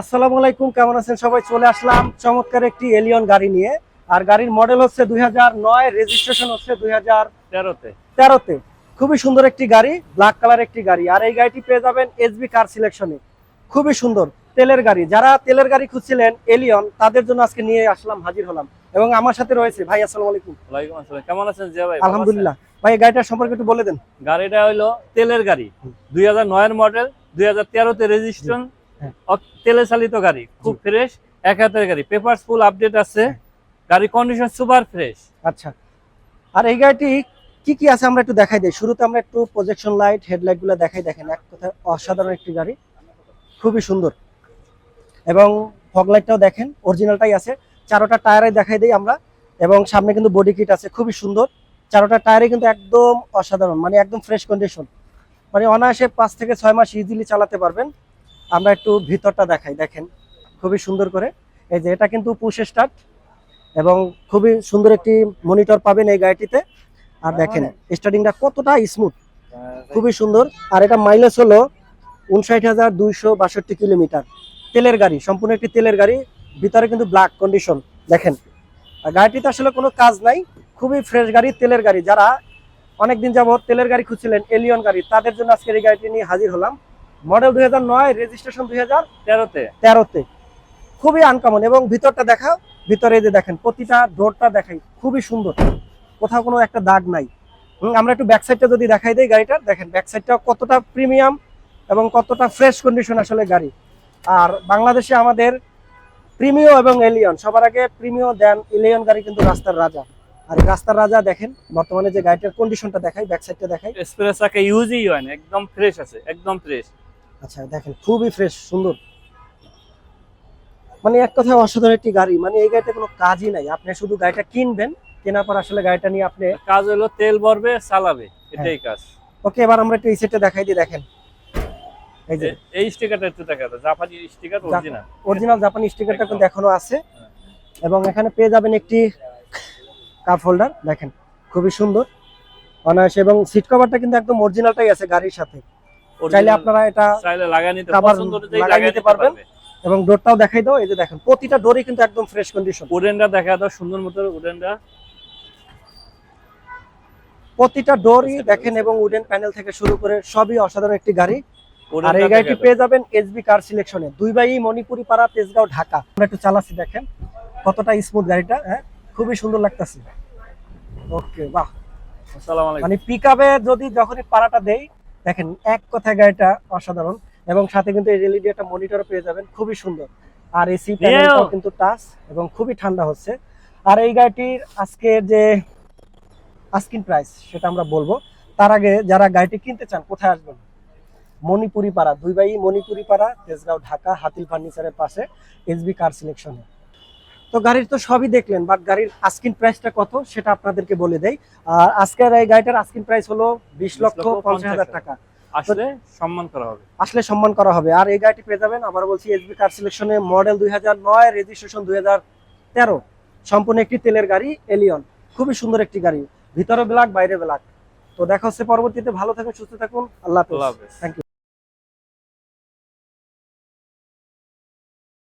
আসসালামু আলাইকুম, কেমন আছেন সবাই? চলে আসলাম চমৎকার একটি এলিয়ন গাড়ি নিয়ে। আর গাড়ির মডেল হচ্ছে 2009, রেজিস্ট্রেশন হচ্ছে 2013-তে। খুবই সুন্দর একটি গাড়ি, ব্ল্যাক কালার একটি গাড়ি। আর এই গাড়িটি পেয়ে যাবেন এসবি কার সিলেকশনে। খুবই সুন্দর তেলের গাড়ি, যারা তেলের গাড়ি খুঁজছিলেন এলিয়ন, তাদের জন্য আজকে নিয়ে আসলাম, হাজির হলাম। এবং আমার সাথে রয়েছে ভাই। আসসালামু আলাইকুম। ওয়ালাইকুম আসসালাম। কেমন আছেন জিয়া ভাই? আলহামদুলিল্লাহ। ভাই এই গাড়িটার সম্পর্কে একটু বলে দেন। গাড়িটা হলো তেলের গাড়ি, 2009 এর মডেল, 2013 তে রেজিস্ট্রেশন। হ্যাঁ। তেলে চালিত গাড়ি, খুব ফ্রেশ, এক হাতের গাড়ি, পেপারস ফুল আপডেট আছে, গাড়ি কন্ডিশন সুপার ফ্রেশ। আচ্ছা, আর এই গাড়িটি কি কি আছে আমরা একটু দেখাই দিই। শুরুতে আমরা একটু প্রজেকশন লাইট, হেডলাইট গুলো দেখাই। দেখেন, এক কথায় অসাধারণ একটি গাড়ি, খুবই সুন্দর। এবং ফগ লাইটটাও দেখেন, অরিজিনালটাই আছে। চারোটা টায়ারে দেখাই দিই আমরা। এবং সামনে কিন্তু বডি কিট আছে, খুবই সুন্দর। চারোটা টায়ারে কিন্তু একদম অসাধারণ, মানে একদম ফ্রেশ কন্ডিশন। মানে অনায়াসে 5 থেকে 6 মাস ইজিলি চালাতে পারবেন। আমরা একটু ভিতরটা দেখাই, দেখেন খুবই সুন্দর করে। এই যে এটা কিন্তু পুশ স্টার্ট, এবং খুবই সুন্দর একটি মনিটর পাবেন এই গাড়িটিতে। আর দেখেন স্টার্টিংটা কতটা স্মুথ, খুবই সুন্দর। আর এটা মাইলেজ হলো 59,262 কিলোমিটার। তেলের গাড়ি, সম্পূর্ণ একটি তেলের গাড়ি। ভিতরে কিন্তু ব্ল্যাক কন্ডিশন দেখেন। আর গাড়িটিতে আসলে কোনো কাজ নাই, খুবই ফ্রেশ গাড়ি, তেলের গাড়ি। যারা অনেকদিন যাবত তেলের গাড়ি খুঁজছিলেন, এলিয়ন গাড়ি, তাদের জন্য আজকের এই গাড়িটি নিয়ে হাজির হলাম। মডেল 2009, রেজিস্ট্রেশন 2013-তে। খুবই আনকমন। এবং ভিতরটা দেখাও, ভিতরে যে দেখেন প্রতিটা ডোরটা দেখাই, খুবই সুন্দর, কোথাও কোনো একটা দাগ নাই। আমরা একটু ব্যাক সাইডটা যদি দেখাই দেই গাড়িটার, দেখেন ব্যাক সাইডটা কতটা প্রিমিয়াম এবং কতটা ফ্রেশ কন্ডিশন আসলে গাড়ি। আর বাংলাদেশে আমাদের প্রিমিও এবং এলিয়ন, সবার আগে প্রিমিও দেন এলিয়ন গাড়ি কিন্তু রাস্তার রাজা। আর এই রাস্তার রাজা দেখেন বর্তমানে যে গাড়িটার কন্ডিশনটা দেখাই, ব্যাক সাইডটা দেখাই। এক্সপ্রেস চাকা ইউজই হয় না, একদম ফ্রেশ আছে, একদম ফ্রেশ। আচ্ছা দেখেন, খুবই ফ্রেশ, সুন্দর, মানে এক কথায় অসাধারণ একটি গাড়ি। মানে এই গাড়িতে কোনো কাজই নাই, আপনি শুধু গাড়িটা কিনবেন, কেনার পর আসলে গাড়িটা নিয়ে আপনি কাজ হলো তেল ভরবে, চালাবে, এটাই কাজ। ওকে, এবার আমরা একটু এই সাইডটা দেখাই দিই। দেখেন এই যে এই স্টিকারটা একটু দেখা দাও, জাপানি স্টিকার, অরিজিনাল। অরিজিনাল জাপানি স্টিকারটা কিন্তু এখনো আছে। এবং এখানে পেয়ে যাবেন একটি কাপ হোল্ডার, দেখেন খুবই সুন্দর, অনায়াসে। এবং সিট কভারটা কিন্তু একদম অরিজিনালটাই আছে গাড়ির সাথে। চাইলে আপনারা এটা চাইলে লাগিয়ে নিতে, কভার পছন্দ অনুযায়ী লাগিয়ে নিতে পারবেন। এবং ডোরটাও দেখাই দাও, এই যে দেখেন প্রতিটা ডোরই কিন্তু একদম ফ্রেশ কন্ডিশন। উডেনটা দেখা দাও, সুন্দর মতো উডেনটা, প্রতিটা ডোরই দেখেন। এবং উডেন প্যানেল থেকে শুরু করে সবই অসাধারণ একটি গাড়ি। আর এই গাড়িটি পেয়ে যাবেন এসবি কার সিলেকশনে, 2/E মণিপুরি পাড়া, তেজগাঁও, ঢাকা। আমরা একটু চালাচ্ছি, দেখেন কতটা স্মুথ গাড়িটা। হ্যাঁ, খুবই সুন্দর লাগতেছে। ওকে, বাহ। আসসালামু আলাইকুম। মানে পিকআপে যদি যখনই পাড়াটা দেই, দেখেন এক কথায় গাড়িটা অসাধারণ। এবং সাথে কিন্তু এলইডি একটা মনিটর পেয়ে যাবেন, খুবই সুন্দর। আর এসি প্যানেলটাও কিন্তু টাচ, এবং খুবই ঠান্ডা হচ্ছে। আর এই গাড়িটির আজকে যে আস্কিং প্রাইস সেটা আমরা বলবো। তার আগে যারা গাড়িটি কিনতে চান, কোথায় আসবেন? মণিপুরি পাড়া, 2/E মণিপুরি পাড়া, তেজগাঁও, ঢাকা, হাতিল ফার্নিচারের পাশে এসবি কার সিলেকশনে। তো গাড়ির তো সবই দেখলেন, বাট গাড়ির আস্কিং প্রাইসটা কত সেটা আপনাদেরকে বলে দেই। আর আজকের এই গাড়িটার আস্কিং প্রাইস হলো 20,50,000 টাকা। আসলে সম্মান করা হবে, আসলে সম্মান করা হবে। আর এই গাড়িটি পেয়ে যাবেন, আবার বলছি, এসবি কার সিলেকশনে, মডেল 2009, রেজিস্ট্রেশন 2013, সম্পূর্ণ একটি তেলের গাড়ি, এলিয়ন। খুবই সুন্দর একটি গাড়ি, ভিতরে ব্ল্যাক, বাইরে ব্ল্যাক। তো দেখা হচ্ছে পরবর্তীতে। ভালো থাকুন, সুস্থ থাকুন, আল্লাহ হাফেজ। Thank you.